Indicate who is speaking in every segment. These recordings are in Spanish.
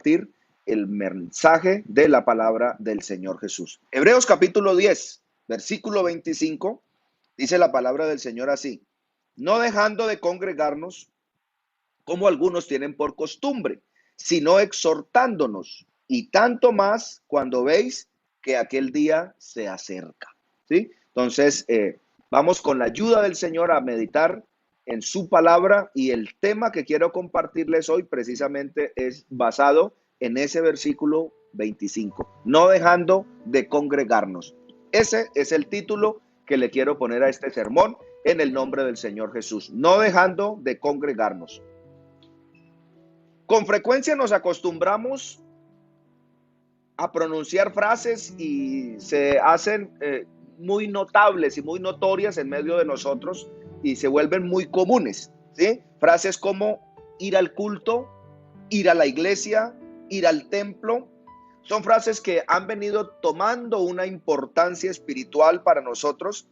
Speaker 1: compartir el mensaje de la palabra del Señor Jesús. Hebreos capítulo 10, versículo 25, dice la palabra del Señor así: no dejando de congregarnos, como algunos tienen por costumbre, sino exhortándonos, y tanto más cuando veis que aquel día se acerca. ¿Sí? Entonces, vamos con la ayuda del Señor a meditar en su palabra, y el tema que quiero compartirles hoy precisamente es basado en ese versículo 25, no dejando de congregarnos. Ese es el título que le quiero poner a este sermón en el nombre del Señor Jesús, no dejando de congregarnos. Con frecuencia nos acostumbramos a pronunciar frases y se hacen muy notables y muy notorias en medio de nosotros y se vuelven muy comunes, ¿sí? Frases como ir al culto, ir a la iglesia, ir al templo. Son frases que han venido tomando una importancia espiritual para nosotros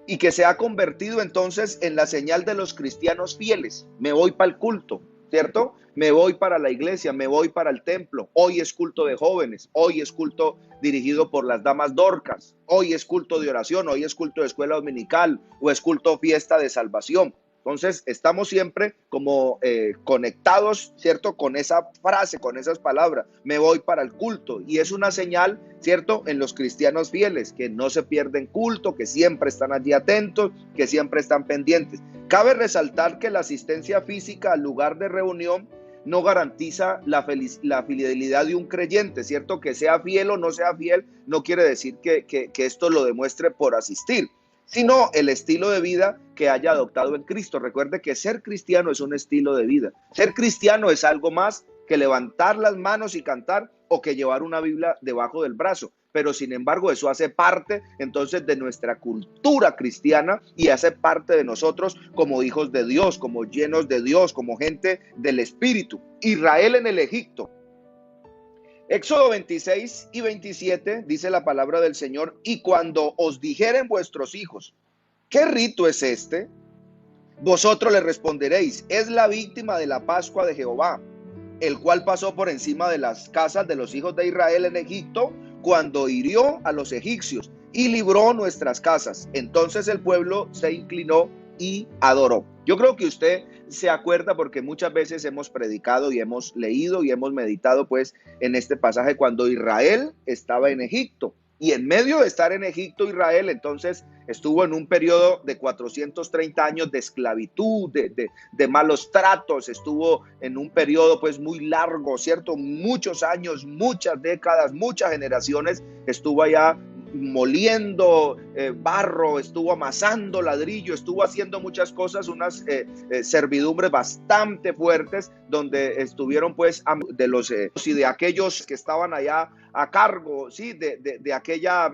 Speaker 1: y que se ha convertido entonces en la señal de los cristianos fieles. Me voy para el culto, ¿cierto? Me voy para la iglesia, me voy para el templo. Hoy es culto de jóvenes, hoy es culto dirigido por las damas dorcas, hoy es culto de oración, hoy es culto de escuela dominical o es culto fiesta de salvación. Entonces estamos siempre como conectados, ¿cierto? Con esa frase, con esas palabras, me voy para el culto, y es una señal, ¿cierto? En los cristianos fieles, que no se pierden culto, que siempre están allí atentos, que siempre están pendientes. Cabe resaltar que la asistencia física al lugar de reunión no garantiza la fidelidad de un creyente, ¿cierto? Que sea fiel o no sea fiel no quiere decir que esto lo demuestre por asistir, sino el estilo de vida que haya adoptado en Cristo. Recuerde que ser cristiano es un estilo de vida. Ser cristiano es algo más que levantar las manos y cantar o que llevar una Biblia debajo del brazo. Pero sin embargo eso hace parte entonces de nuestra cultura cristiana y hace parte de nosotros como hijos de Dios, como llenos de Dios, como gente del Espíritu. Israel en el Egipto. Éxodo 26 y 27 dice la palabra del Señor: y cuando os dijeren vuestros hijos, ¿qué rito es este? Vosotros le responderéis: es la víctima de la Pascua de Jehová, el cual pasó por encima de las casas de los hijos de Israel en Egipto, cuando hirió a los egipcios y libró nuestras casas. Entonces el pueblo se inclinó y adoró. Yo creo que usted se acuerda, porque muchas veces hemos predicado y hemos leído y hemos meditado pues en este pasaje cuando Israel estaba en Egipto. Y en medio de estar en Egipto, Israel entonces estuvo en un periodo de 430 años de esclavitud, de malos tratos. Estuvo en un periodo pues muy largo, ¿cierto? Muchos años, muchas décadas, muchas generaciones. Estuvo allá moliendo barro, estuvo amasando ladrillo, estuvo haciendo muchas cosas, unas servidumbres bastante fuertes, donde estuvieron pues de los y de aquellos que estaban allá a cargo, ¿sí? de aquella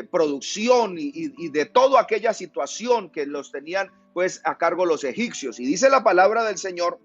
Speaker 1: producción y de toda aquella situación que los tenían pues a cargo los egipcios. Y dice la palabra del Señor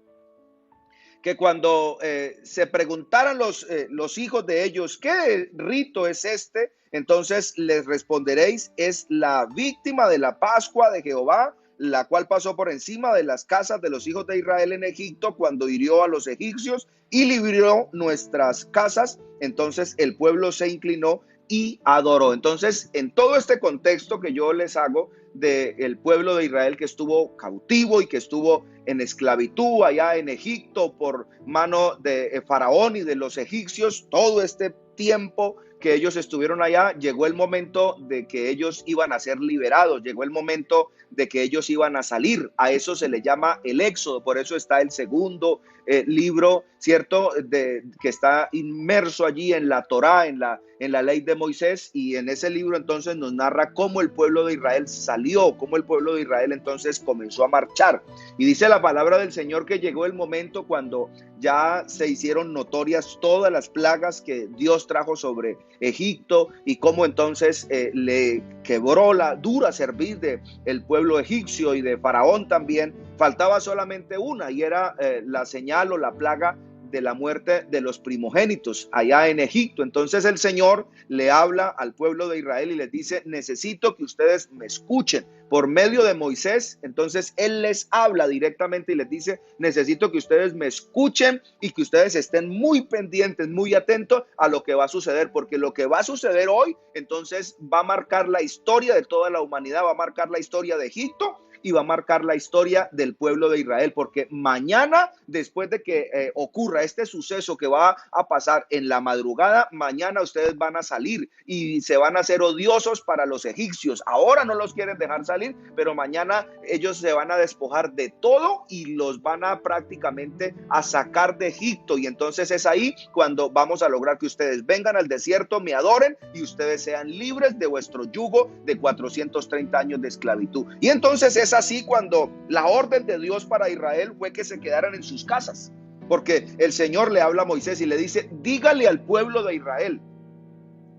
Speaker 1: que cuando se preguntaran los hijos de ellos, ¿qué rito es este? Entonces les responderéis: es la víctima de la Pascua de Jehová, la cual pasó por encima de las casas de los hijos de Israel en Egipto, cuando hirió a los egipcios y libró nuestras casas. Entonces el pueblo se inclinó y adoró. Entonces, en todo este contexto que yo les hago del pueblo de Israel que estuvo cautivo y que estuvo en esclavitud allá en Egipto por mano de Faraón y de los egipcios, todo este tiempo que ellos estuvieron allá, llegó el momento de que ellos iban a ser liberados, llegó el momento de que ellos iban a salir. A eso se le llama el Éxodo. Por eso está el segundo libro, ¿cierto? Que está inmerso allí en la Torá, en la ley de Moisés, y en ese libro entonces nos narra cómo el pueblo de Israel salió, cómo el pueblo de Israel entonces comenzó a marchar. Y dice la palabra del Señor que llegó el momento cuando ya se hicieron notorias todas las plagas que Dios trajo sobre Egipto y cómo entonces le quebró la dura cerviz del pueblo egipcio y de Faraón también. Faltaba solamente una, y era la señal o la plaga de la muerte de los primogénitos allá en Egipto. Entonces el Señor le habla al pueblo de Israel y les dice: necesito que ustedes me escuchen. Por medio de Moisés, entonces Él les habla directamente y les dice: necesito que ustedes me escuchen y que ustedes estén muy pendientes, muy atentos a lo que va a suceder, porque lo que va a suceder hoy, entonces va a marcar la historia de toda la humanidad, va a marcar la historia de Egipto y va a marcar la historia del pueblo de Israel, porque mañana, después de que ocurra este suceso que va a pasar en la madrugada, mañana ustedes van a salir y se van a hacer odiosos para los egipcios. Ahora no los quieren dejar salir, pero mañana ellos se van a despojar de todo y los van a prácticamente a sacar de Egipto, y entonces es ahí cuando vamos a lograr que ustedes vengan al desierto, me adoren y ustedes sean libres de vuestro yugo de 430 años de esclavitud. Y entonces es así cuando la orden de Dios para Israel fue que se quedaran en sus casas, porque el Señor le habla a Moisés y le dice: dígale al pueblo de Israel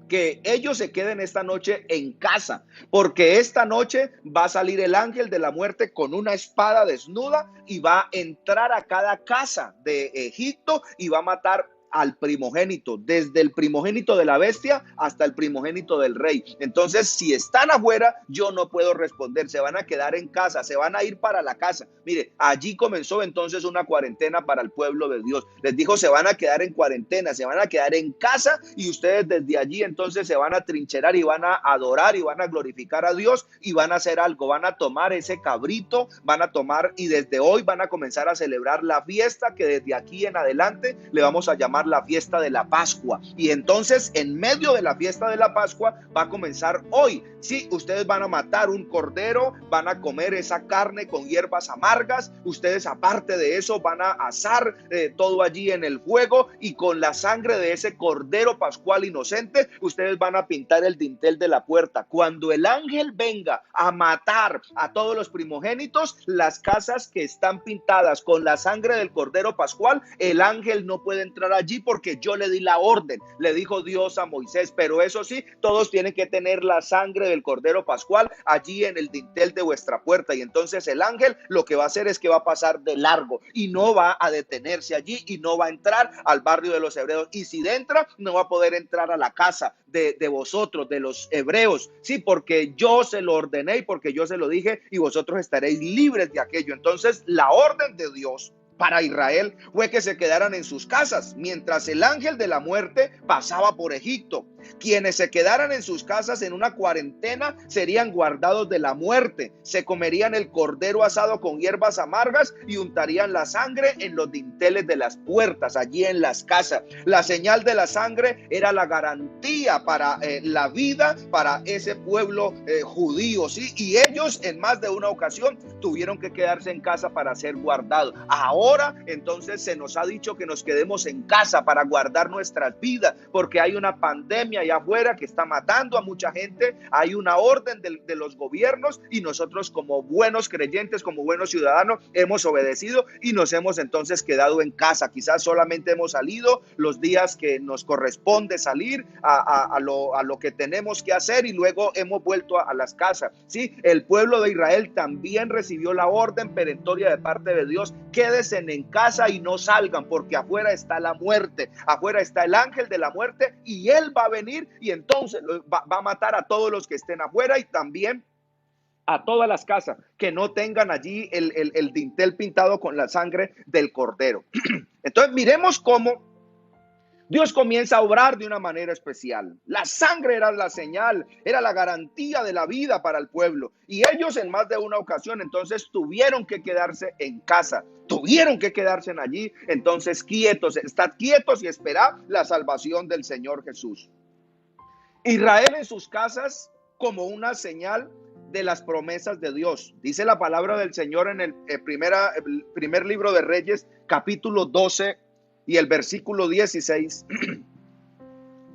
Speaker 1: que ellos se queden esta noche en casa, porque esta noche va a salir el ángel de la muerte con una espada desnuda y va a entrar a cada casa de Egipto y va a matar al primogénito, desde el primogénito de la bestia hasta el primogénito del rey. Entonces, si están afuera, yo no puedo responder, se van a quedar en casa, se van a ir para la casa. Mire, allí comenzó entonces una cuarentena para el pueblo de Dios. Les dijo: se van a quedar en cuarentena, se van a quedar en casa, y ustedes desde allí entonces se van a trincherar y van a adorar y van a glorificar a Dios y van a hacer algo, van a tomar ese cabrito, van a tomar, y desde hoy van a comenzar a celebrar la fiesta que desde aquí en adelante le vamos a llamar la fiesta de la Pascua. Y entonces en medio de la fiesta de la Pascua va a comenzar hoy. Sí, ustedes van a matar un cordero, van a comer esa carne con hierbas amargas, ustedes aparte de eso van a asar todo allí en el fuego, y con la sangre de ese cordero pascual inocente ustedes van a pintar el dintel de la puerta. Cuando el ángel venga a matar a todos los primogénitos, las casas que están pintadas con la sangre del cordero pascual, el ángel no puede entrar allí, porque yo le di la orden, le dijo Dios a Moisés. Pero eso sí, todos tienen que tener la sangre del cordero pascual allí en el dintel de vuestra puerta. Y entonces el ángel lo que va a hacer es que va a pasar de largo y no va a detenerse allí y no va a entrar al barrio de los hebreos. Y si entra, no va a poder entrar a la casa de vosotros, de los hebreos. Sí, porque yo se lo ordené y porque yo se lo dije, y vosotros estaréis libres de aquello. Entonces la orden de Dios para Israel fue que se quedaran en sus casas mientras el ángel de la muerte pasaba por Egipto. Quienes se quedaran en sus casas en una cuarentena serían guardados de la muerte. Se comerían el cordero asado con hierbas amargas y untarían la sangre en los dinteles de las puertas, allí en las casas. La señal de la sangre era la garantía para la vida para ese pueblo judío, ¿sí? Y ellos en más de una ocasión tuvieron que quedarse en casa para ser guardados. Ahora entonces se nos ha dicho que nos quedemos en casa para guardar nuestras vidas, porque hay una pandemia allá afuera que está matando a mucha gente. Hay una orden de los gobiernos, y nosotros como buenos creyentes, como buenos ciudadanos, hemos obedecido y nos hemos entonces quedado en casa. Quizás solamente hemos salido los días que nos corresponde salir a lo que tenemos que hacer, y luego hemos vuelto a las casas. Sí, el pueblo de Israel también recibió la orden perentoria de parte de Dios: quédense en casa y no salgan, porque afuera está la muerte, afuera está el ángel de la muerte, y él va a venir y entonces va a matar a todos los que estén afuera, y también a todas las casas que no tengan allí el dintel pintado con la sangre del cordero. Entonces miremos cómo Dios comienza a obrar de una manera especial. La sangre era la señal, era la garantía de la vida para el pueblo. Y ellos en más de una ocasión entonces tuvieron que quedarse en casa, tuvieron que quedarse allí. Entonces quietos, estad quietos y esperad la salvación del Señor Jesús. Israel en sus casas como una señal de las promesas de Dios. Dice la palabra del Señor en el primer libro de Reyes, capítulo 12 y el versículo 16.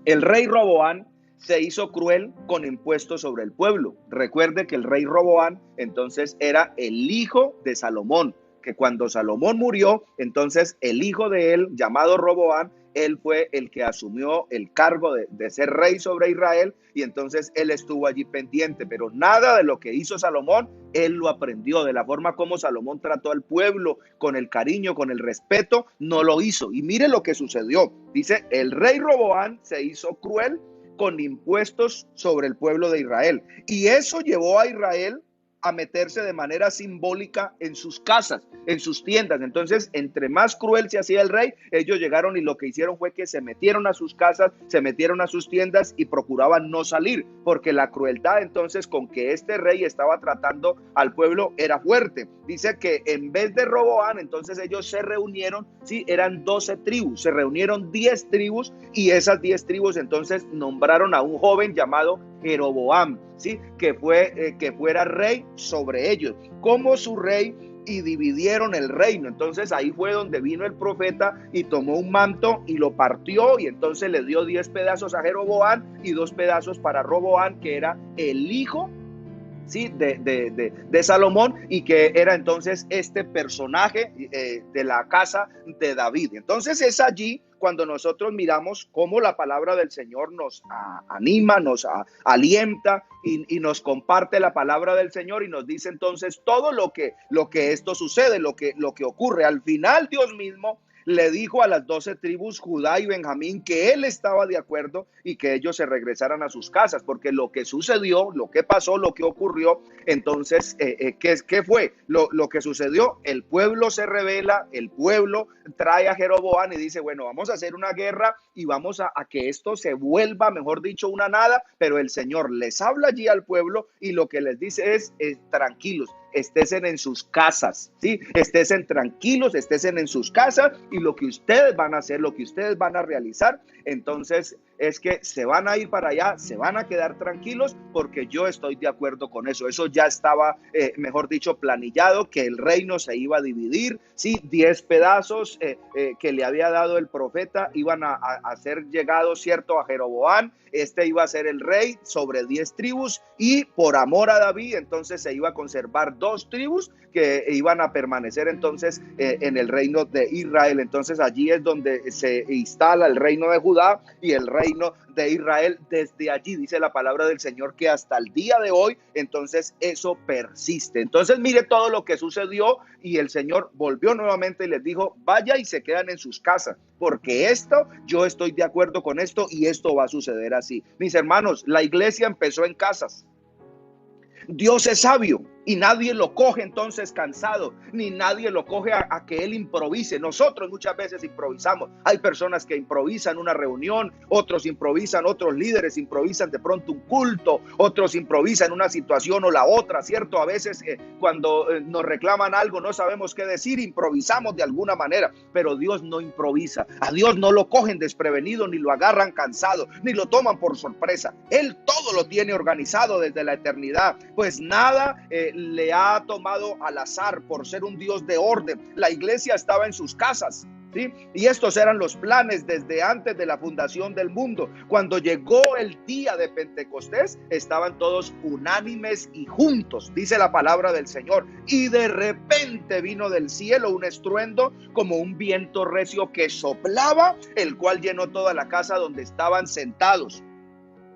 Speaker 1: El rey Roboán se hizo cruel con impuestos sobre el pueblo. Recuerde que el rey Roboán entonces era el hijo de Salomón, que cuando Salomón murió, entonces el hijo de él, llamado Roboán, él fue el que asumió el cargo de ser rey sobre Israel, y entonces él estuvo allí pendiente, pero nada de lo que hizo Salomón, él lo aprendió. De la forma como Salomón trató al pueblo, con el cariño, con el respeto, no lo hizo. Y mire lo que sucedió. Dice, el rey Roboam se hizo cruel con impuestos sobre el pueblo de Israel, y eso llevó a Israel a meterse de manera simbólica en sus casas, en sus tiendas. Entonces, entre más cruel se hacía el rey, ellos llegaron y lo que hicieron fue que se metieron a sus casas, se metieron a sus tiendas y procuraban no salir, porque la crueldad entonces con que este rey estaba tratando al pueblo era fuerte. Dice que en vez de Roboam, entonces ellos se reunieron, sí, eran 12 tribus, se reunieron 10 tribus, y esas 10 tribus entonces nombraron a un joven llamado Jeroboam, ¿sí? Que fuera rey sobre ellos, como su rey, y dividieron el reino. Entonces ahí fue donde vino el profeta y tomó un manto y lo partió, y entonces le dio 10 pedazos a Jeroboam y 2 pedazos para Roboam, que era el hijo, ¿sí? de Salomón, y que era entonces este personaje de la casa de David. Entonces es allí cuando nosotros miramos cómo la palabra del Señor nos anima, nos alienta y nos comparte la palabra del Señor, y nos dice entonces todo lo que esto sucede, lo que ocurre. Al final Dios mismo le dijo a las 12 tribus, Judá y Benjamín, que él estaba de acuerdo y que ellos se regresaran a sus casas, porque lo que sucedió, lo que pasó, lo que ocurrió, entonces, ¿qué fue? Lo que sucedió, el pueblo se rebela, el pueblo trae a Jeroboam y dice, bueno, vamos a hacer una guerra y vamos a que esto se vuelva, mejor dicho, una nada, pero el Señor les habla allí al pueblo y lo que les dice es tranquilos, estén en sus casas, ¿sí? Estén tranquilos, estén en sus casas, y lo que ustedes van a hacer, lo que ustedes van a realizar, entonces es que se van a ir para allá, se van a quedar tranquilos, porque yo estoy de acuerdo con eso. Eso ya estaba, mejor dicho, planillado, que el reino se iba a dividir, ¿sí? 10 pedazos que le había dado el profeta iban a ser llegados, ¿cierto?, a Jeroboam. Este iba a ser el rey sobre 10 tribus, y por amor a David, entonces se iba a conservar 2 tribus que iban a permanecer entonces en el reino de Israel. Entonces allí es donde se instala el reino de Judá y el reino de Israel. Desde allí dice la palabra del Señor que hasta el día de hoy, entonces eso persiste. Entonces mire todo lo que sucedió, y el Señor volvió nuevamente y les dijo, vaya y se quedan en sus casas, porque esto, yo estoy de acuerdo con esto, y esto va a suceder así. Mis hermanos, la iglesia empezó en casas. Dios es sabio y nadie lo coge entonces cansado, ni nadie lo coge a que él improvise. Nosotros muchas veces improvisamos. Hay personas que improvisan una reunión, otros improvisan, otros líderes improvisan de pronto un culto, otros improvisan una situación o la otra, ¿cierto? A veces cuando nos reclaman algo no sabemos qué decir, improvisamos de alguna manera, pero Dios no improvisa. A Dios no lo cogen desprevenido, ni lo agarran cansado, ni lo toman por sorpresa. Él todo lo tiene organizado desde la eternidad, pues nada le ha tomado al azar, por ser un Dios de orden. La iglesia estaba en sus casas, ¿sí? Y estos eran los planes desde antes de la fundación del mundo. Cuando llegó el día de Pentecostés, estaban todos unánimes y juntos, dice la palabra del Señor. Y de repente vino del cielo un estruendo como un viento recio que soplaba, el cual llenó toda la casa donde estaban sentados.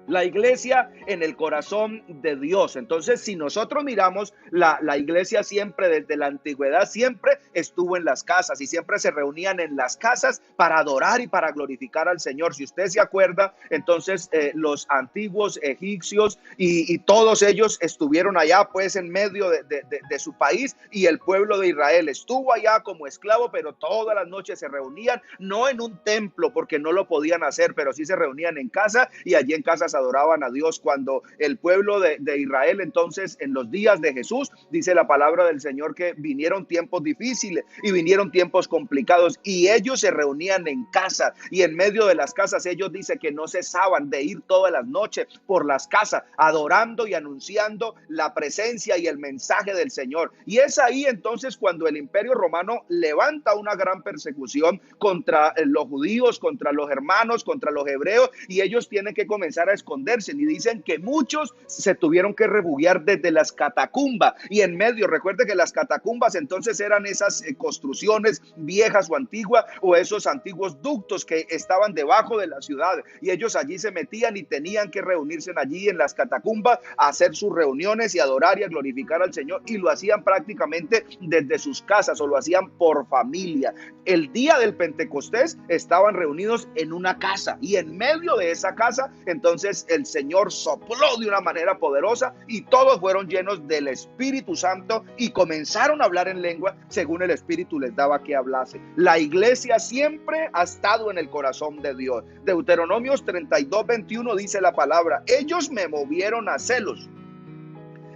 Speaker 1: La iglesia en el corazón de Dios. Entonces, si nosotros miramos, la iglesia siempre, desde la antigüedad, siempre estuvo en las casas, y siempre se reunían en las casas para adorar y para glorificar al Señor. Si usted se acuerda, entonces los antiguos egipcios y todos ellos estuvieron allá pues en medio de su país, y el pueblo de Israel estuvo allá como esclavo, pero todas las noches se reunían, no en un templo porque no lo podían hacer, pero sí se reunían en casa, y allí en casas adoraban a Dios. Cuando el pueblo de Israel, entonces en los días de Jesús, dice la palabra del Señor que vinieron tiempos difíciles y vinieron tiempos complicados, y ellos se reunían en casa, y en medio de las casas ellos dice que no cesaban de ir todas las noches por las casas adorando y anunciando la presencia y el mensaje del Señor. Y es ahí entonces cuando el Imperio Romano levanta una gran persecución contra los judíos, contra los hermanos, contra los hebreos, y ellos tienen que comenzar a esconderse. Y dicen que muchos se tuvieron que refugiar desde las catacumbas. Y en medio, recuerde que las catacumbas entonces eran esas construcciones viejas o antiguas, o esos antiguos ductos que estaban debajo de la ciudad. Y ellos allí se metían y tenían que reunirse allí en las catacumbas, a hacer sus reuniones y adorar y a glorificar al Señor. Y lo hacían prácticamente desde sus casas, o lo hacían por familia. El día del Pentecostés estaban reunidos en una casa, y en medio de esa casa entonces el Señor sopló de una manera poderosa y todos fueron llenos del Espíritu Santo y comenzaron a hablar en lengua según el Espíritu les daba que hablase. La iglesia siempre ha estado en el corazón de Dios. Deuteronomios 32:21 dice la palabra: ellos me movieron a celos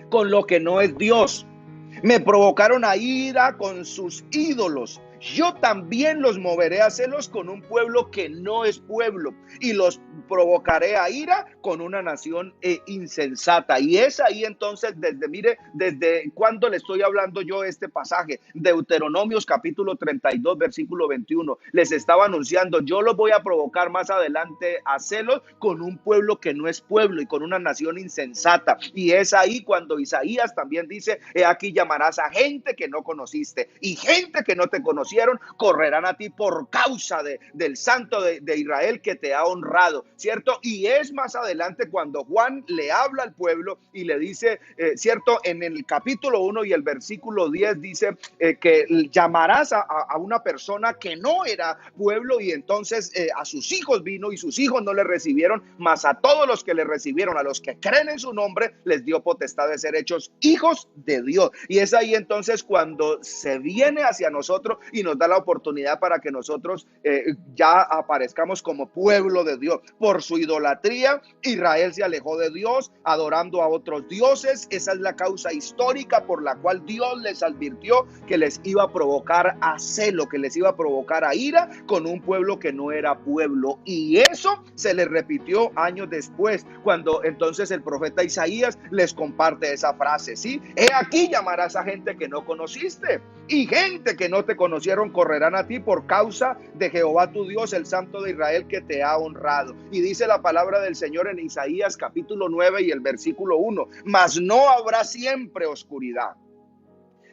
Speaker 1: con lo que no es Dios, me provocaron a ira con sus ídolos. Yo también los moveré a celos con un pueblo que no es pueblo, y los provocaré a ira con una nación insensata. Y es ahí entonces, desde cuando le estoy hablando yo este pasaje, Deuteronomios capítulo 32, versículo 21, les estaba anunciando: yo los voy a provocar más adelante a celos con un pueblo que no es pueblo y con una nación insensata. Y es ahí cuando Isaías también dice: he aquí llamarás a gente que no conociste, y gente que no te conocieron correrán a ti por causa del Santo de Israel que te ha honrado, ¿cierto? Y es más adelante cuando Juan le habla al pueblo y le dice, ¿cierto? En el capítulo 1 y el versículo 10 dice que llamarás a una persona que no era pueblo, y entonces a sus hijos vino y sus hijos no le recibieron, mas a todos los que le recibieron, a los que creen en su nombre, les dio potestad de ser hechos hijos de Dios. Y es ahí entonces cuando se viene hacia nosotros y nos da la oportunidad para que nosotros ya aparezcamos como pueblo de Dios. Por su idolatría, Israel se alejó de Dios, adorando a otros dioses. Esa es la causa histórica por la cual Dios les advirtió que les iba a provocar a celo, que les iba a provocar a ira con un pueblo que no era pueblo. Y eso se les repitió años después, cuando entonces el profeta Isaías les comparte esa frase, ¿sí? He aquí llamarás a gente que no conociste, y gente que no te conocieron correrán a ti por causa de Jehová tu Dios, el Santo de Israel que te ha honrado. Y dice la palabra del Señor en Isaías capítulo 9 y el versículo 1: mas no habrá siempre oscuridad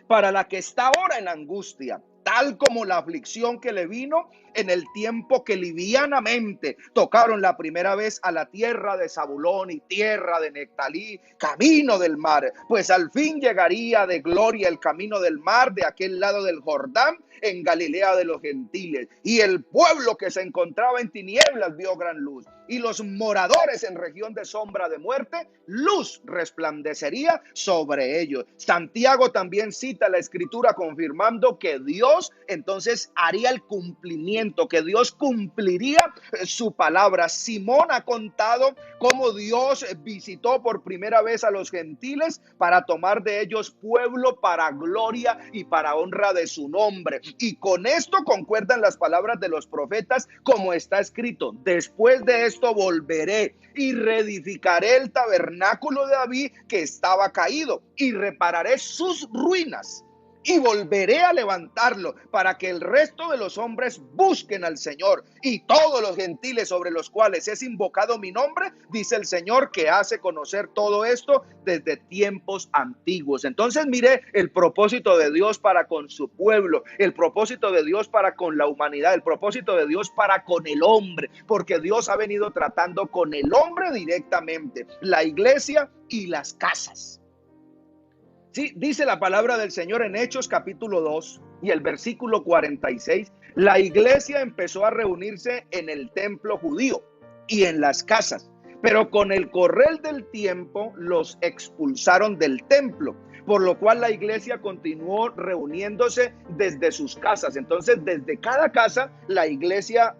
Speaker 1: para la que está ahora en angustia, tal como la aflicción que le vino en el tiempo que livianamente tocaron la primera vez a la tierra de Zabulón y tierra de Nectalí, camino del mar, pues al fin llegaría de gloria el camino del mar de aquel lado del Jordán, en Galilea de los gentiles. Y el pueblo que se encontraba en tinieblas vio gran luz, y los moradores en región de sombra de muerte, luz resplandecería sobre ellos. Santiago también cita la escritura confirmando que Dios entonces haría el cumplimiento, que Dios cumpliría su palabra. Simón ha contado cómo Dios visitó por primera vez a los gentiles para tomar de ellos pueblo para gloria y para honra de su nombre. Y con esto concuerdan las palabras de los profetas, como está escrito: después de esto volveré y reedificaré el tabernáculo de David que estaba caído, y repararé sus ruinas, y volveré a levantarlo, para que el resto de los hombres busquen al Señor, y todos los gentiles sobre los cuales es invocado mi nombre, dice el Señor, que hace conocer todo esto desde tiempos antiguos. Entonces mire el propósito de Dios para con su pueblo, el propósito de Dios para con la humanidad, el propósito de Dios para con el hombre, porque Dios ha venido tratando con el hombre directamente, la iglesia y las casas. Sí, dice la palabra del Señor en Hechos capítulo 2 y el versículo 46, la iglesia empezó a reunirse en el templo judío y en las casas, pero con el correr del tiempo los expulsaron del templo, por lo cual la iglesia continuó reuniéndose desde sus casas. Entonces, desde cada casa la iglesia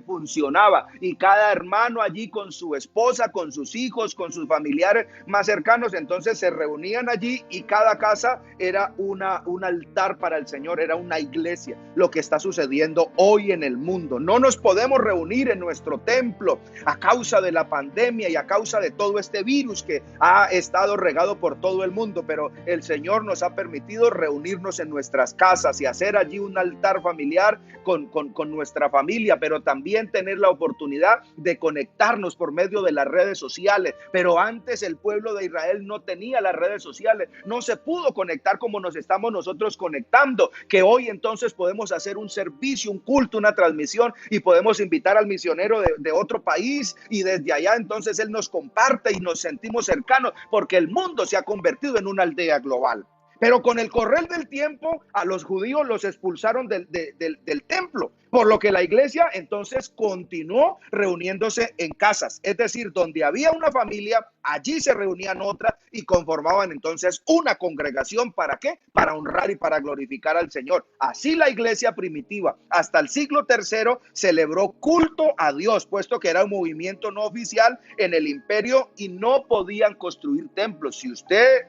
Speaker 1: funcionaba, y cada hermano allí con su esposa, con sus hijos, con sus familiares más cercanos, entonces se reunían allí, y cada casa era un altar para el Señor, era una iglesia. Lo que está sucediendo hoy en el mundo, no nos podemos reunir en nuestro templo a causa de la pandemia y a causa de todo este virus que ha estado regado por todo el mundo, pero año el Señor nos ha permitido reunirnos en nuestras casas y hacer allí un altar familiar con nuestra familia, pero también tener la oportunidad de conectarnos por medio de las redes sociales. Pero antes el pueblo de Israel no tenía las redes sociales, no se pudo conectar como nos estamos nosotros conectando, que hoy entonces podemos hacer un servicio, un culto, una transmisión, y podemos invitar al misionero de otro país, y desde allá entonces él nos comparte y nos sentimos cercanos, porque el mundo se ha convertido en una aldea global. Pero con el correr del tiempo a los judíos los expulsaron del templo, por lo que la iglesia entonces continuó reuniéndose en casas, es decir, donde había una familia, allí se reunían otras y conformaban entonces una congregación. ¿Para qué? Para honrar y para glorificar al Señor. Así la iglesia primitiva hasta el siglo III celebró culto a Dios, puesto que era un movimiento no oficial en el imperio y no podían construir templos. Si usted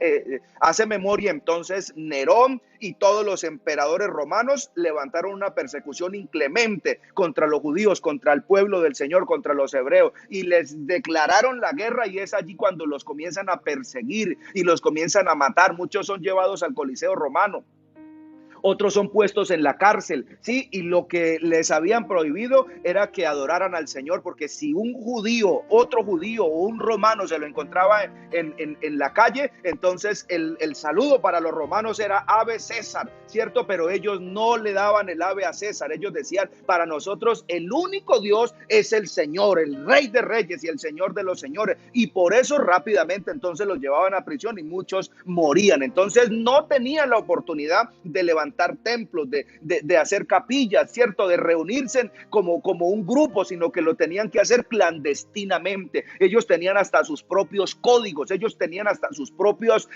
Speaker 1: hace memoria, entonces Nerón y todos los emperadores romanos levantaron una persecución inclemente contra los judíos, contra el pueblo del Señor, contra los hebreos, y les declararon la guerra, y es allí cuando los comienzan a perseguir y los comienzan a matar. Muchos son llevados al Coliseo romano, otros son puestos en la cárcel, ¿sí? Y lo que les habían prohibido era que adoraran al Señor, porque si un judío, otro judío o un romano se lo encontraba en la calle, entonces el saludo para los romanos era Ave César, ¿cierto? Pero ellos no le daban el ave a César. Ellos decían: para nosotros el único Dios es el Señor, el Rey de Reyes y el Señor de los señores. Y por eso rápidamente entonces los llevaban a prisión y muchos morían. Entonces no tenían la oportunidad de levantar templos, de hacer capillas, ¿cierto? De reunirse como un grupo, sino que lo tenían que hacer clandestinamente. Ellos tenían hasta sus propios códigos, ellos tenían hasta sus propios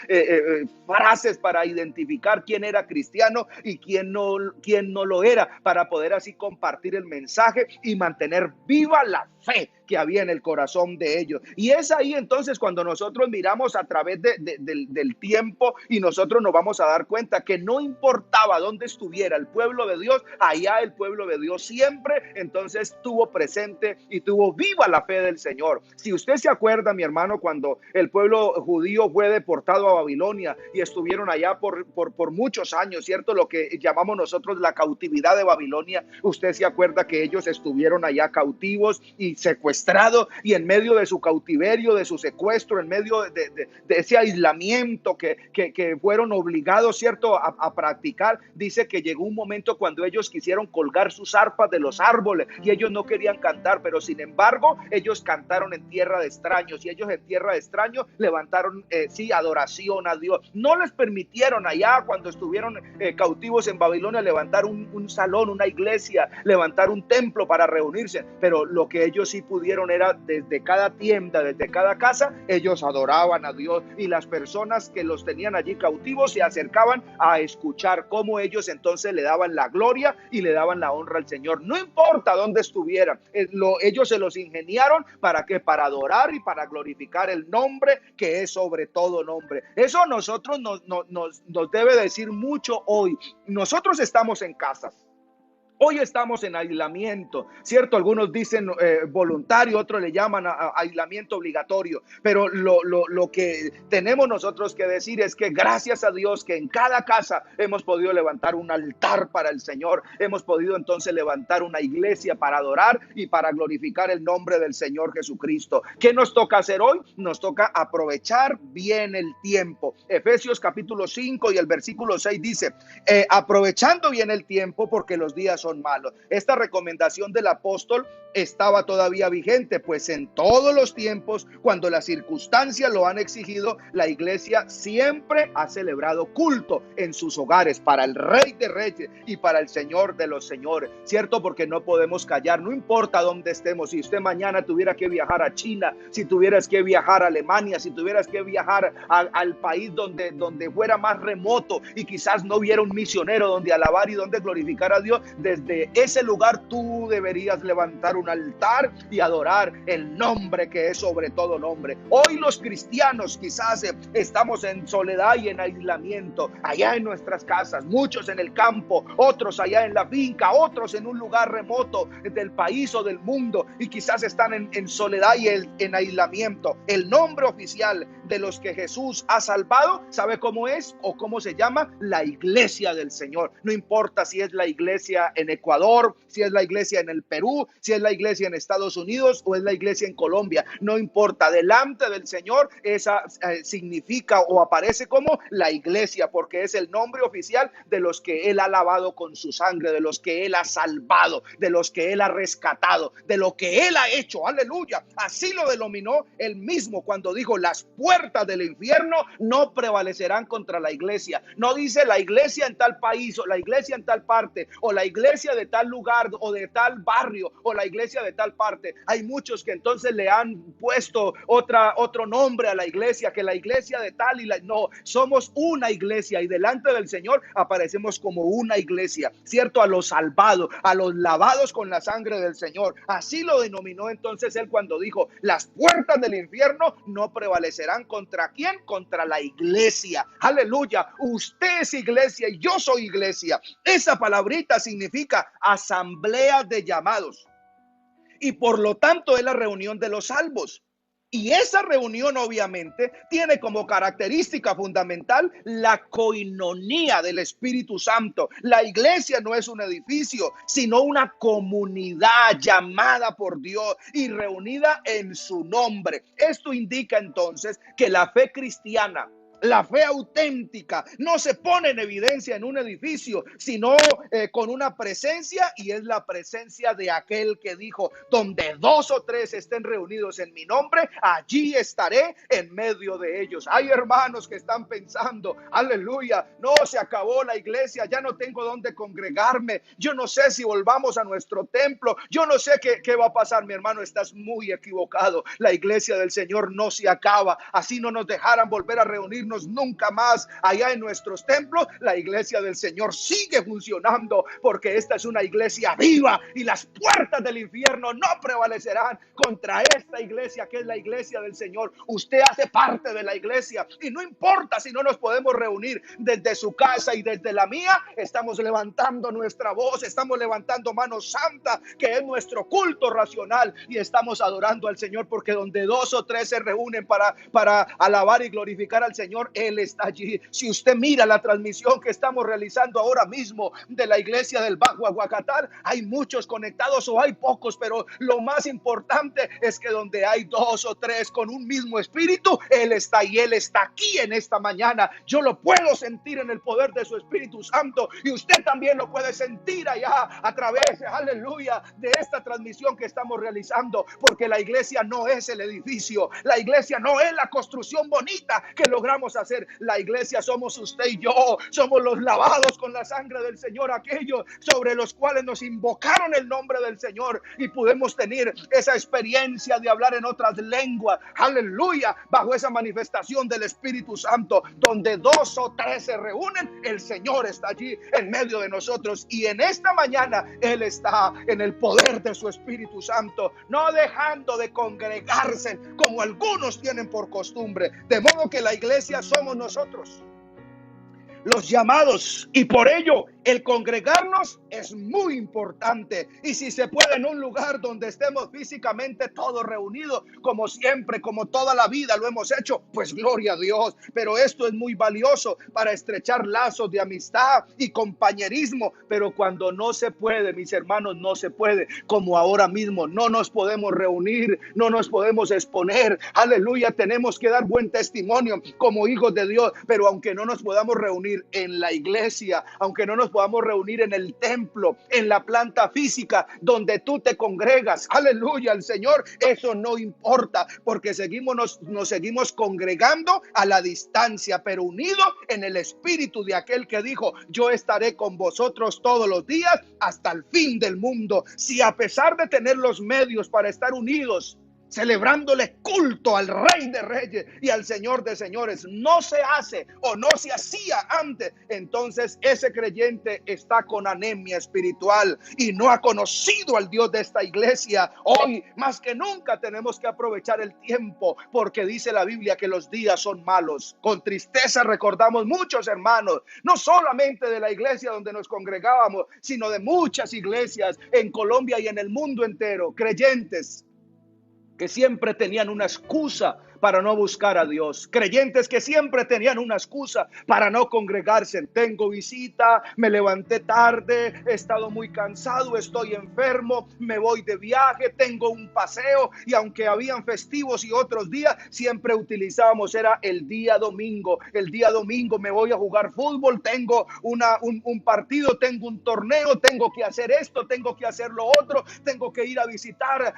Speaker 1: frases para identificar quién era cristiano y quién no lo era, para poder así compartir el mensaje y mantener viva la fe que había en el corazón de ellos. Y es ahí entonces cuando nosotros miramos a través del tiempo, y nosotros nos vamos a dar cuenta que no importaba dónde estuviera el pueblo de Dios, allá el pueblo de Dios siempre entonces tuvo presente y tuvo viva la fe del Señor. Si usted se acuerda, mi hermano, cuando el pueblo judío fue deportado a Babilonia y estuvieron allá por muchos años, ¿cierto? Lo que llamamos nosotros la cautividad de Babilonia. Usted se acuerda que ellos estuvieron allá cautivos y secuestrado, y en medio de su cautiverio, de su secuestro, en medio de ese aislamiento que fueron obligados, ¿cierto?, a practicar, dice que llegó un momento cuando ellos quisieron colgar sus arpas de los árboles y ellos no querían cantar, pero sin embargo ellos cantaron en tierra de extraños, y ellos en tierra de extraños levantaron adoración a Dios. No les permitieron allá, cuando estuvieron cautivos en Babilonia, levantar un salón, una iglesia, levantar un templo para reunirse, pero lo que ellos sí pudieron era desde cada tienda, desde cada casa, ellos adoraban a Dios, y las personas que los tenían allí cautivos se acercaban a escuchar cómo ellos entonces le daban la gloria y le daban la honra al Señor. No importa dónde estuvieran, ellos se los ingeniaron para que para adorar y para glorificar el nombre que es sobre todo nombre. Eso a nosotros nos debe decir mucho hoy. Nosotros estamos en casas. Hoy estamos en aislamiento, ¿cierto? Algunos dicen voluntario, otros le llaman a aislamiento obligatorio, pero lo que tenemos nosotros que decir es que gracias a Dios que en cada casa hemos podido levantar un altar para el Señor, hemos podido entonces levantar una iglesia para adorar y para glorificar el nombre del Señor Jesucristo. ¿Qué nos toca hacer hoy? Nos toca aprovechar bien el tiempo. Efesios capítulo 5 y el versículo 6 dice, aprovechando bien el tiempo porque los días son malos. Esta recomendación del apóstol estaba todavía vigente, pues en todos los tiempos, cuando las circunstancias lo han exigido, la iglesia siempre ha celebrado culto en sus hogares para el Rey de Reyes y para el Señor de los señores, ¿cierto? Porque no podemos callar, no importa dónde estemos. Si usted mañana tuviera que viajar a China, si tuvieras que viajar a Alemania, si tuvieras que viajar al país donde fuera más remoto y quizás no hubiera un misionero donde alabar y donde glorificar a Dios, desde ese lugar tú deberías levantar un altar y adorar el nombre que es sobre todo nombre. Hoy los cristianos quizás estamos en soledad y en aislamiento, allá en nuestras casas, muchos en el campo, otros allá en la finca, otros en un lugar remoto del país o del mundo, y quizás están en soledad y en aislamiento. El nombre oficial de los que Jesús ha salvado, ¿sabe cómo es o cómo se llama? La iglesia del Señor. No importa si es la iglesia en Ecuador, si es la iglesia en el Perú, si es la iglesia en Estados Unidos o es la iglesia en Colombia. No importa, delante del Señor esa significa o aparece como la iglesia, porque es el nombre oficial de los que Él ha lavado con su sangre, de los que Él ha salvado, de los que Él ha rescatado, de lo que Él ha hecho. Aleluya. Así lo denominó Él mismo cuando dijo: las puertas del infierno no prevalecerán contra la iglesia. No dice la iglesia en tal país o la iglesia en tal parte o la iglesia de tal lugar o de tal barrio o la iglesia de tal parte. Hay muchos que entonces le han puesto otro nombre a la iglesia, que la iglesia de tal no, somos una iglesia y delante del Señor aparecemos como una iglesia, ¿cierto? A los salvados, a los lavados con la sangre del Señor. Así lo denominó entonces Él cuando dijo: las puertas del infierno no prevalecerán ¿contra quién? Contra la iglesia. Aleluya. Usted es iglesia y yo soy iglesia. Esa palabrita significa asamblea de llamados y por lo tanto es la reunión de los salvos. Y esa reunión obviamente tiene como característica fundamental la coinonía del Espíritu Santo. La iglesia no es un edificio, sino una comunidad llamada por Dios y reunida en su nombre. Esto indica entonces que la fe cristiana, la fe auténtica, no se pone en evidencia en un edificio, sino con una presencia, y es la presencia de aquel que dijo: donde dos o tres estén reunidos en mi nombre, allí estaré en medio de ellos. Hay hermanos que están pensando: aleluya, no, se acabó la iglesia, ya no tengo dónde congregarme, yo no sé si volvamos a nuestro templo, yo no sé qué va a pasar. Mi hermano, estás muy equivocado. La iglesia del Señor no se acaba. Así no nos dejaran volver a reunir nunca más allá en nuestros templos, la iglesia del Señor sigue funcionando, porque esta es una iglesia viva y las puertas del infierno no prevalecerán contra esta iglesia que es la iglesia del Señor. Usted hace parte de la iglesia y no importa si no nos podemos reunir desde su casa y desde la mía, estamos levantando nuestra voz, estamos levantando mano santa, que es nuestro culto racional, y estamos adorando al Señor, porque donde dos o tres se reúnen para alabar y glorificar al Señor, Él está allí. Si usted mira la transmisión que estamos realizando ahora mismo de la iglesia del Bajo Aguacatal, hay muchos conectados o hay pocos, pero lo más importante es que donde hay dos o tres con un mismo espíritu, Él está, y Él está aquí en esta mañana. Yo lo puedo sentir en el poder de su Espíritu Santo, y usted también lo puede sentir allá a través, aleluya, de esta transmisión que estamos realizando, porque la iglesia no es el edificio, la iglesia no es la construcción bonita que logramos hacer. La iglesia somos usted y yo, somos los lavados con la sangre del Señor, aquellos sobre los cuales nos invocaron el nombre del Señor y pudimos tener esa experiencia de hablar en otras lenguas, aleluya, bajo esa manifestación del Espíritu Santo. Donde dos o tres se reúnen, el Señor está allí en medio de nosotros, y en esta mañana Él está en el poder de su Espíritu Santo, no dejando de congregarse como algunos tienen por costumbre, de modo que la iglesia somos nosotros, los llamados, y por ello el congregarnos es muy importante. Y si se puede, en un lugar donde estemos físicamente todos reunidos, como siempre, como toda la vida lo hemos hecho, pues gloria a Dios. Pero esto es muy valioso para estrechar lazos de amistad y compañerismo. Pero cuando no se puede, mis hermanos, no se puede, como ahora mismo no nos podemos reunir, no nos podemos exponer, aleluya, tenemos que dar buen testimonio como hijos de Dios. Pero aunque no nos podamos reunir en la iglesia, aunque no nos podamos reunir en el templo, en la planta física donde tú te congregas, aleluya al Señor, eso no importa, porque nos seguimos congregando a la distancia, pero unidos en el espíritu de aquel que dijo: yo estaré con vosotros todos los días hasta el fin del mundo. Si a pesar de tener los medios para estar unidos, celebrándole culto al Rey de Reyes y al Señor de Señores, no se hace o no se hacía antes, entonces ese creyente está con anemia espiritual y no ha conocido al Dios de esta iglesia. Hoy más que nunca tenemos que aprovechar el tiempo, porque dice la Biblia que los días son malos. Con tristeza recordamos muchos hermanos, no solamente de la iglesia donde nos congregábamos, sino de muchas iglesias en Colombia y en el mundo entero, creyentes que siempre tenían una excusa para no buscar a Dios. Creyentes que siempre tenían una excusa para no congregarse. Tengo visita, me levanté tarde, he estado muy cansado, estoy enfermo, me voy de viaje, tengo un paseo. Y aunque habían festivos y otros días, siempre utilizábamos, era el día domingo. El día domingo me voy a jugar fútbol, tengo un partido, tengo un torneo, tengo que hacer esto, tengo que hacer lo otro, tengo que ir a visitar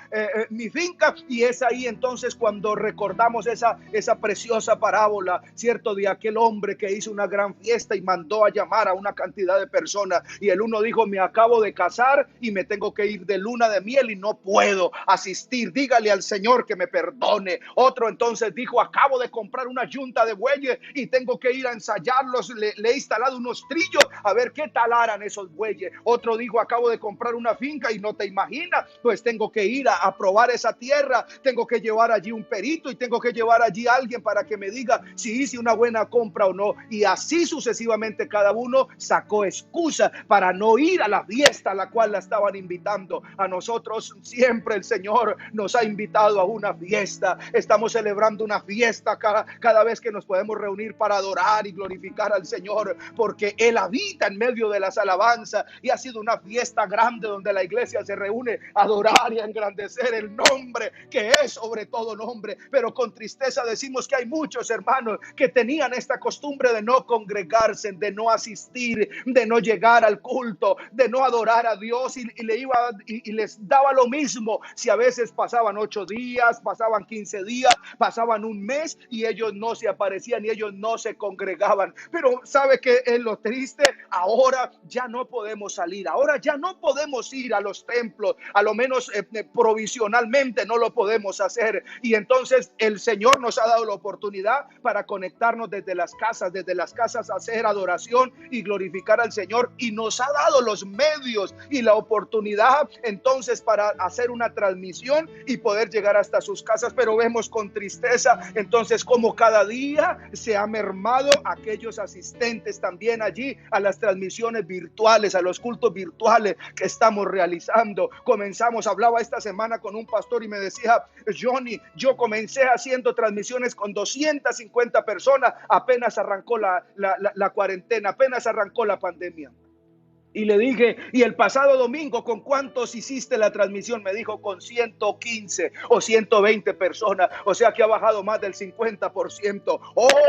Speaker 1: mi finca. Y es ahí entonces cuando recordamos esa preciosa parábola, cierto, de aquel hombre que hizo una gran fiesta y mandó a llamar a una cantidad de personas. Y el uno dijo: me acabo de casar y me tengo que ir de luna de miel y no puedo asistir, dígale al Señor que me perdone. Otro entonces dijo: acabo de comprar una yunta de bueyes y tengo que ir a ensayarlos, le he instalado unos trillos a ver qué tal harán esos bueyes. Otro dijo: acabo de comprar una finca y no te imaginas, pues tengo que ir a probar esa tierra, tengo que llevar allí un perito y tengo que llevar allí a alguien para que me diga si hice una buena compra o no. Y así sucesivamente cada uno sacó excusa para no ir a la fiesta a la cual la estaban invitando. A nosotros siempre el Señor nos ha invitado a una fiesta. Estamos celebrando una fiesta cada vez que nos podemos reunir para adorar y glorificar al Señor, porque Él habita en medio de las alabanzas. Y ha sido una fiesta grande donde la iglesia se reúne a adorar y a engrandecer el nombre que es sobre todo nombre. Pero con tristeza decimos que hay muchos hermanos que tenían esta costumbre de no congregarse, de no asistir, de no llegar al culto, de no adorar a Dios, y les daba lo mismo si a veces pasaban 8 días, pasaban 15 días, pasaban un mes y ellos no se aparecían y ellos no se congregaban. Pero ¿sabe qué es lo triste? Ahora ya no podemos salir, ahora ya no podemos ir a los templos, a lo menos provisionalmente no lo podemos hacer. Y entonces el Señor nos ha dado la oportunidad para conectarnos desde las casas, hacer adoración y glorificar al Señor, y nos ha dado los medios y la oportunidad entonces para hacer una transmisión y poder llegar hasta sus casas. Pero vemos con tristeza entonces como cada día se ha mermado aquellos asistentes también allí a las transmisiones virtuales, a los cultos virtuales que estamos realizando. Hablaba esta semana con un pastor y me decía: Johnny, yo comencé haciendo transmisiones con 250 personas, apenas arrancó la cuarentena, apenas arrancó la pandemia. Y le dije: ¿y el pasado domingo con cuántos hiciste la transmisión? Me dijo: con 115 o 120 personas. O sea que ha bajado más del 50%.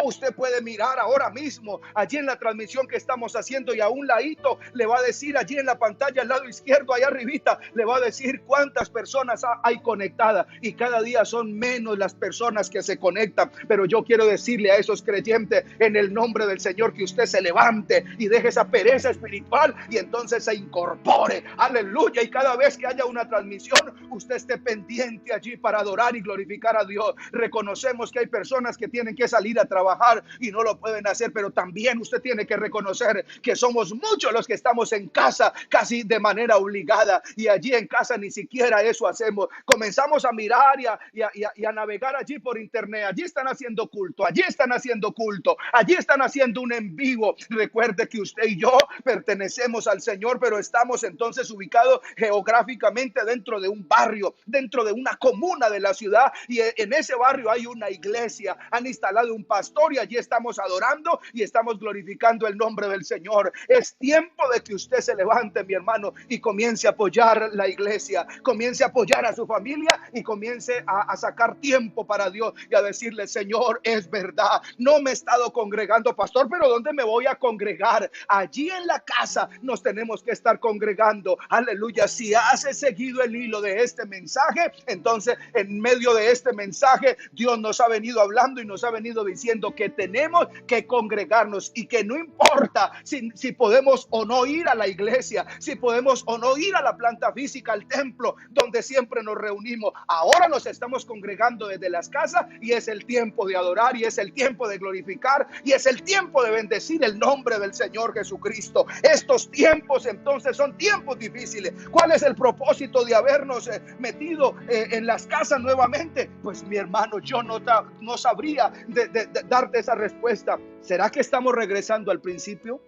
Speaker 1: Usted puede mirar ahora mismo allí en la transmisión que estamos haciendo, y a un ladito le va a decir, allí en la pantalla al lado izquierdo, allá arribita, le va a decir cuántas personas hay conectadas. Y cada día son menos las personas que se conectan. Pero yo quiero decirle a esos creyentes, en el nombre del Señor, que usted se levante y deje esa pereza espiritual y entonces se incorpore, aleluya, y cada vez que haya una transmisión usted esté pendiente allí para adorar y glorificar a Dios. Reconocemos que hay personas que tienen que salir a trabajar y no lo pueden hacer, pero también usted tiene que reconocer que somos muchos los que estamos en casa casi de manera obligada, y allí en casa ni siquiera eso hacemos. Comenzamos a mirar y a navegar allí por internet. Allí están haciendo culto, allí están haciendo culto, allí están haciendo un en vivo. Recuerde que usted y yo pertenecemos al Señor, pero estamos entonces ubicados geográficamente dentro de un barrio, dentro de una comuna de la ciudad, y en ese barrio hay una iglesia, han instalado un pastor y allí estamos adorando y estamos glorificando el nombre del Señor. Es tiempo de que usted se levante, mi hermano, y comience a apoyar la iglesia, comience a apoyar a su familia y comience a sacar tiempo para Dios y a decirle: Señor, es verdad, no me he estado congregando, pastor, pero ¿dónde me voy a congregar? Allí en la casa nos tenemos que estar congregando, aleluya. Si has seguido el hilo de este mensaje, entonces en medio de este mensaje Dios nos ha venido hablando y nos ha venido diciendo que tenemos que congregarnos, y que no importa si podemos o no ir a la iglesia, si podemos o no ir a la planta física, al templo donde siempre nos reunimos. Ahora nos estamos congregando desde las casas y es el tiempo de adorar, y es el tiempo de glorificar, y es el tiempo de bendecir el nombre del Señor Jesucristo. Estos tiempos entonces son tiempos difíciles. ¿Cuál es el propósito de habernos metido en las casas nuevamente? Pues mi hermano, yo no sabría de darte esa respuesta. ¿Será que estamos regresando al principio?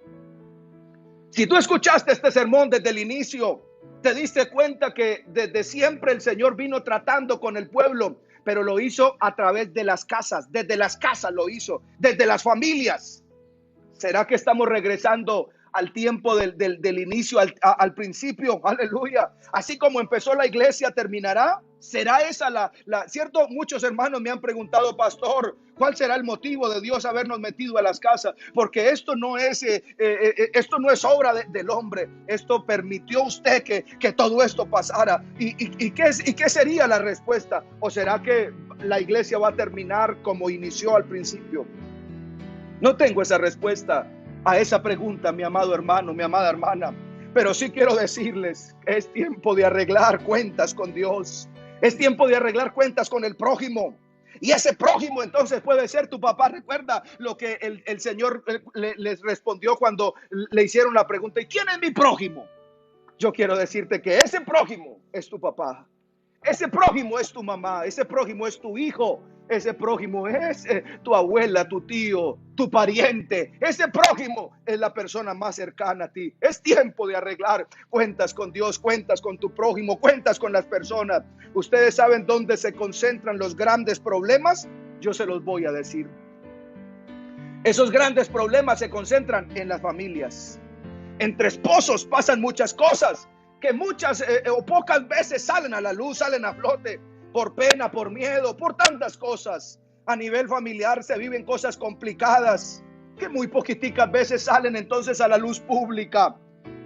Speaker 1: Si tú escuchaste este sermón desde el inicio, te diste cuenta que desde siempre el Señor vino tratando con el pueblo pero lo hizo a través de las casas, desde las casas lo hizo, desde las familias. ¿Será que estamos regresando al tiempo del inicio, al principio? Aleluya. Así como empezó la iglesia, ¿terminará? ¿Será esa cierto? Muchos hermanos me han preguntado, pastor, ¿cuál será el motivo de Dios habernos metido a las casas? Porque esto no es obra del hombre. Esto permitió usted que todo esto pasara. ¿Y qué sería la respuesta? ¿O será que la iglesia va a terminar como inició al principio? No tengo esa respuesta a esa pregunta, mi amado hermano, mi amada hermana. Pero sí quiero decirles, es tiempo de arreglar cuentas con Dios. Es tiempo de arreglar cuentas con el prójimo. Y ese prójimo entonces puede ser tu papá. Recuerda lo que el Señor les respondió cuando le hicieron la pregunta: ¿y quién es mi prójimo? Yo quiero decirte que ese prójimo es tu papá. Ese prójimo es tu mamá, ese prójimo es tu hijo, ese prójimo es tu abuela, tu tío, tu pariente. Ese prójimo es la persona más cercana a ti. Es tiempo de arreglar cuentas con Dios, cuentas con tu prójimo, cuentas con las personas. ¿Ustedes saben dónde se concentran los grandes problemas? Yo se los voy a decir. Esos grandes problemas se concentran en las familias. Entre esposos pasan muchas cosas que muchas o pocas veces salen a la luz, salen a flote, por pena, por miedo, por tantas cosas. A nivel familiar se viven cosas complicadas que muy poquiticas veces salen entonces a la luz pública,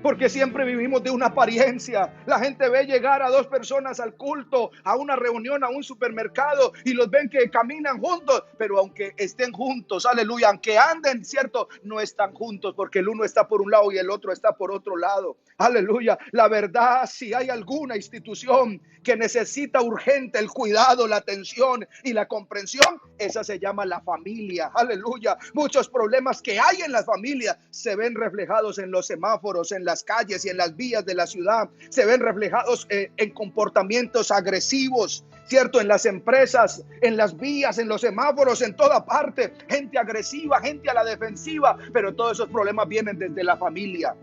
Speaker 1: porque siempre vivimos de una apariencia. La gente ve llegar a dos personas al culto, a una reunión, a un supermercado, y los ven que caminan juntos, pero aunque estén juntos, aleluya, aunque anden, cierto, no están juntos, porque el uno está por un lado y el otro está por otro lado. Aleluya. La verdad, si hay alguna institución que necesita urgente el cuidado, la atención y la comprensión, esa se llama la familia. Aleluya. Muchos problemas que hay en las familias se ven reflejados en los semáforos, en las calles y en las vías de la ciudad. Se ven reflejados en comportamientos agresivos, cierto, en las empresas, en las vías, en los semáforos, en toda parte. Gente agresiva, gente a la defensiva, pero todos esos problemas vienen desde la familia.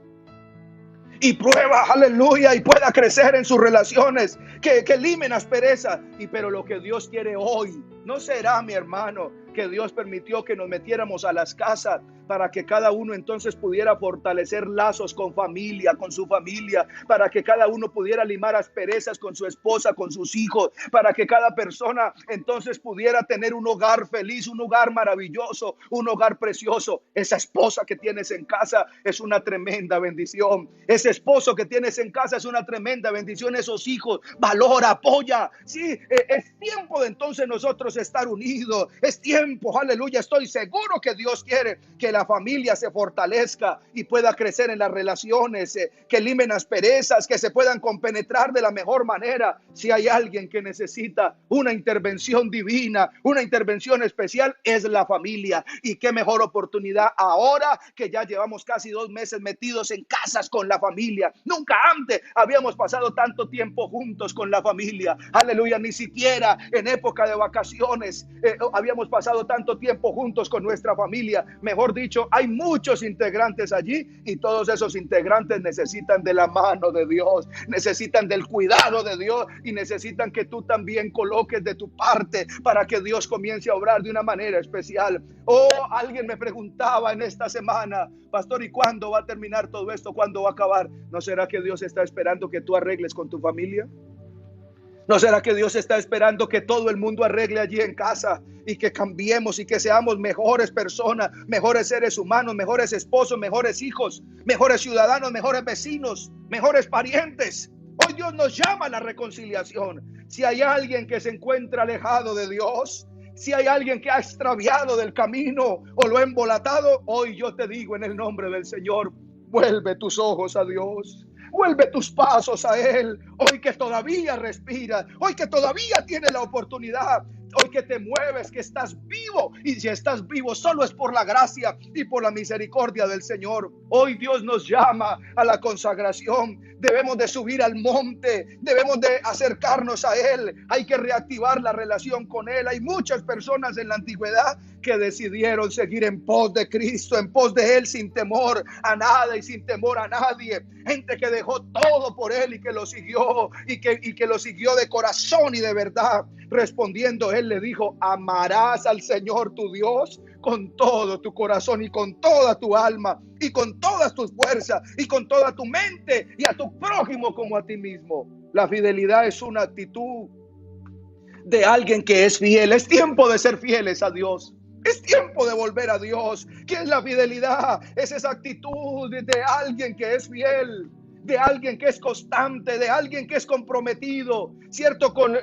Speaker 1: Y prueba, aleluya, y pueda crecer en sus relaciones, que limen aspereza. Pero lo que Dios quiere hoy no será, mi hermano, que Dios permitió que nos metiéramos a las casas para que cada uno entonces pudiera fortalecer lazos con familia, con su familia, para que cada uno pudiera limar asperezas con su esposa, con sus hijos, para que cada persona entonces pudiera tener un hogar feliz, un hogar maravilloso, un hogar precioso. Esa esposa que tienes en casa es una tremenda bendición. Ese esposo que tienes en casa es una tremenda bendición. Esos hijos, valora, apoya. Sí, es tiempo de entonces nosotros estar unidos. Es tiempo, aleluya. Estoy seguro que Dios quiere que la familia se fortalezca y pueda crecer en las relaciones, que limen asperezas, que se puedan compenetrar de la mejor manera. Si hay alguien que necesita una intervención divina, una intervención especial, es la familia. Y qué mejor oportunidad ahora que ya llevamos casi 2 meses metidos en casas con la familia. Nunca antes habíamos pasado tanto tiempo juntos con la familia. Aleluya, ni siquiera en época de vacaciones habíamos pasado tanto tiempo juntos con nuestra familia. Mejor dicho, hay muchos integrantes allí y todos esos integrantes necesitan de la mano de Dios, necesitan del cuidado de Dios y necesitan que tú también coloques de tu parte para que Dios comience a obrar de una manera especial. Alguien me preguntaba en esta semana: pastor, ¿y cuándo va a terminar todo esto? ¿Cuándo va a acabar? ¿No será que Dios está esperando que tú arregles con tu familia? ¿No será que Dios está esperando que todo el mundo arregle allí en casa y que cambiemos y que seamos mejores personas, mejores seres humanos, mejores esposos, mejores hijos, mejores ciudadanos, mejores vecinos, mejores parientes? Hoy Dios nos llama a la reconciliación. Si hay alguien que se encuentra alejado de Dios, si hay alguien que ha extraviado del camino o lo ha embolatado, hoy yo te digo en el nombre del Señor: vuelve tus ojos a Dios. Vuelve tus pasos a Él. Hoy que todavía respiras, hoy que todavía tienes la oportunidad, hoy que te mueves, que estás vivo. Y si estás vivo, solo es por la gracia y por la misericordia del Señor. Hoy Dios nos llama a la consagración debemos de subir al monte, debemos de acercarnos a Él, hay que reactivar la relación con Él. Hay muchas personas en la antigüedad que decidieron seguir en pos de Cristo, en pos de Él, sin temor a nada y sin temor a nadie. Gente que dejó todo por Él y que lo siguió, y que lo siguió de corazón y de verdad. Respondiendo, Él le dijo: amarás al Señor tu Dios con todo tu corazón y con toda tu alma y con todas tus fuerzas y con toda tu mente, y a tu prójimo como a ti mismo. La fidelidad es una actitud de alguien que es fiel. Es tiempo de ser fieles a Dios. Es tiempo de volver a Dios. ¿Qué es la fidelidad? Es esa actitud de alguien que es fiel, de alguien que es constante, de alguien que es comprometido, ¿cierto? Con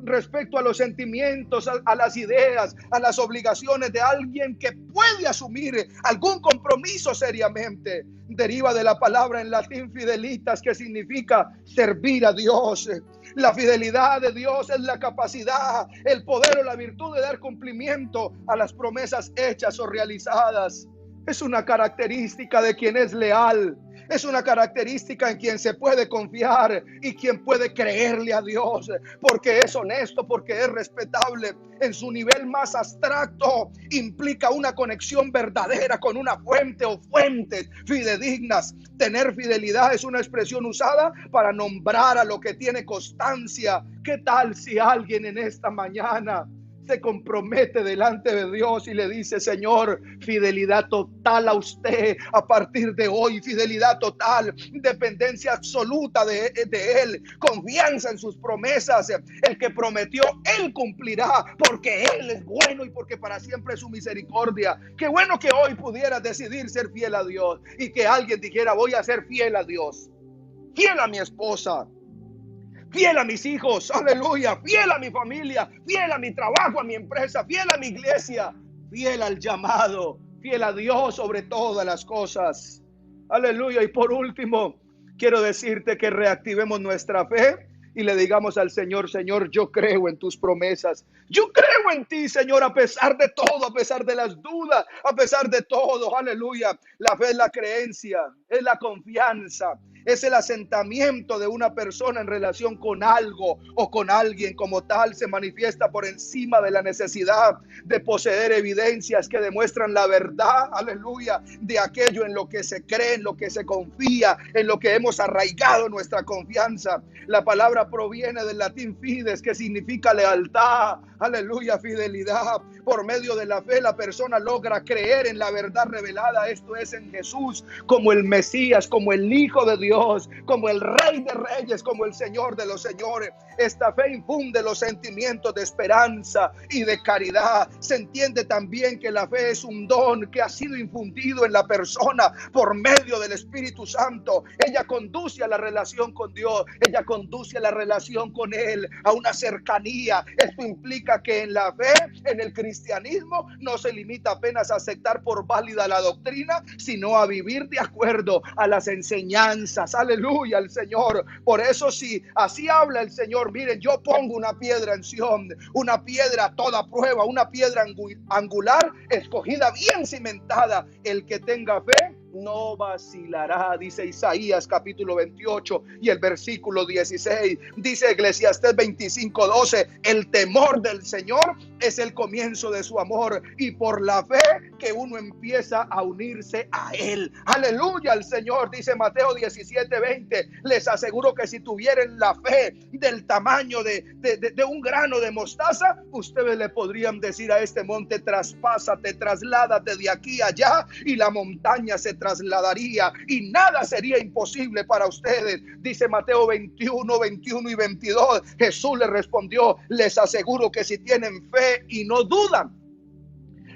Speaker 1: respecto a los sentimientos, a las ideas, a las obligaciones, de alguien que puede asumir algún compromiso seriamente. Deriva de la palabra en latín fidelitas, que significa servir a Dios. La fidelidad de Dios es la capacidad, el poder o la virtud de dar cumplimiento a las promesas hechas o realizadas. Es una característica de quien es leal. Es una característica en quien se puede confiar y quien puede creerle a Dios, porque es honesto, porque es respetable. En su nivel más abstracto implica una conexión verdadera con una fuente o fuentes fidedignas. Tener fidelidad es una expresión usada para nombrar a lo que tiene constancia. ¿Qué tal si alguien en esta mañana se compromete delante de Dios y le dice: Señor, fidelidad total a usted a partir de hoy, fidelidad total, dependencia absoluta de Él, confianza en sus promesas? El que prometió, Él cumplirá, porque Él es bueno y porque para siempre es su misericordia. Qué bueno que hoy pudieras decidir ser fiel a Dios y que alguien dijera: voy a ser fiel a Dios, fiel a mi esposa, fiel a mis hijos, aleluya, fiel a mi familia, fiel a mi trabajo, a mi empresa, fiel a mi iglesia, fiel al llamado, fiel a Dios sobre todas las cosas, aleluya. Y por último, quiero decirte que reactivemos nuestra fe y le digamos al Señor: Señor, yo creo en tus promesas, yo creo en ti, Señor, a pesar de todo, a pesar de las dudas, a pesar de todo, aleluya. La fe es la creencia, es la confianza, es el asentamiento de una persona en relación con algo o con alguien. Como tal, se manifiesta por encima de la necesidad de poseer evidencias que demuestran la verdad, aleluya, de aquello en lo que se cree, en lo que se confía, en lo que hemos arraigado nuestra confianza. La palabra proviene del latín fides, que significa lealtad, aleluya, fidelidad. Por medio de la fe, la persona logra creer en la verdad revelada, esto es, en Jesús, como el Mesías, como el Hijo de Dios, como el Rey de Reyes, como el Señor de los Señores. Esta fe infunde los sentimientos de esperanza y de caridad. Se entiende también que la fe es un don que ha sido infundido en la persona por medio del Espíritu Santo. Ella conduce a la relación con Dios, ella conduce a la relación con Él, a una cercanía. Esto implica que en la fe, en el cristianismo, no se limita apenas a aceptar por válida la doctrina, sino a vivir de acuerdo a las enseñanzas, aleluya, al Señor. Por eso, si así habla el Señor, miren, yo pongo una piedra en Sión, una piedra a toda prueba, una piedra angular, escogida, bien cimentada. El que tenga fe no vacilará, dice Isaías capítulo 28 y el versículo 16. Dice Eclesiastés 25:12, el temor del Señor es el comienzo de su amor, y por la fe que uno empieza a unirse a Él. Aleluya al Señor. Dice Mateo 17:20, les aseguro que si tuvieran la fe del tamaño de un grano de mostaza, ustedes le podrían decir a este monte: traspásate, trasládate de aquí a allá, y la montaña se trasladaría y nada sería imposible para ustedes. Dice Mateo 21 y 22, Jesús le respondió: les aseguro que si tienen fe y no dudan,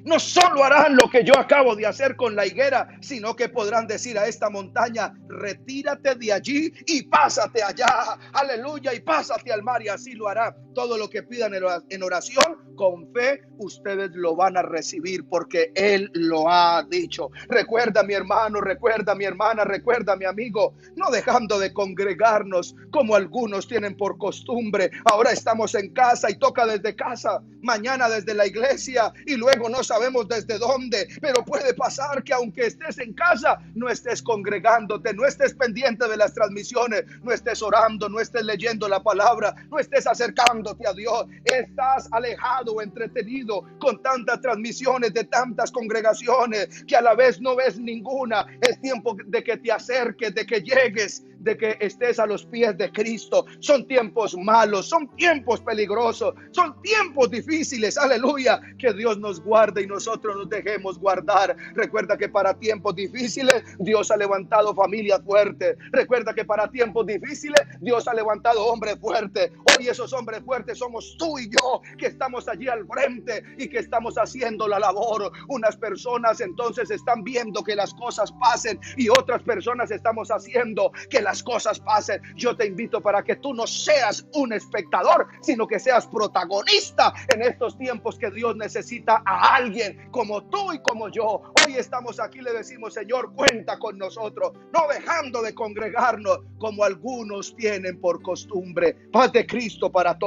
Speaker 1: no solo harán lo que yo acabo de hacer con la higuera, sino que podrán decir a esta montaña: retírate de allí y pásate allá, aleluya, y pásate al mar, y así lo hará. Todo lo que pidan en oración, con fe, ustedes lo van a recibir, porque Él lo ha dicho. Recuerda, mi hermano, recuerda, mi hermana, recuerda, mi amigo, no dejando de congregarnos como algunos tienen por costumbre. Ahora estamos en casa y toca desde casa. mañana desde la iglesia y luego no sabemos desde dónde, pero puede pasar que aunque estés en casa, no estés congregándote, no estés pendiente de las transmisiones, no estés orando, no estés leyendo la palabra, no estés acercándote a Dios, estás alejado, entretenido con tantas transmisiones de tantas congregaciones que a la vez no ves ninguna. Es tiempo de que te acerques, de que llegues, de que estés a los pies de Cristo. Son tiempos malos, son tiempos peligrosos, son tiempos difíciles, aleluya, que Dios nos guarde y nosotros nos dejemos guardar. Recuerda que para tiempos difíciles Dios ha levantado familias fuertes. Recuerda que para tiempos difíciles Dios ha levantado hombres fuertes. Hoy esos hombres fuertes somos tú y yo, que estamos allí al frente y que estamos haciendo la labor. Unas personas entonces están viendo que las cosas pasen y otras personas estamos haciendo que las cosas pasen. Yo te invito para que tú no seas un espectador, sino que seas protagonista en estos tiempos que Dios necesita a alguien como tú y como yo. Hoy estamos aquí, le decimos: Señor, cuenta con nosotros, no dejando de congregarnos como algunos tienen por costumbre. Paz de Cristo para todos.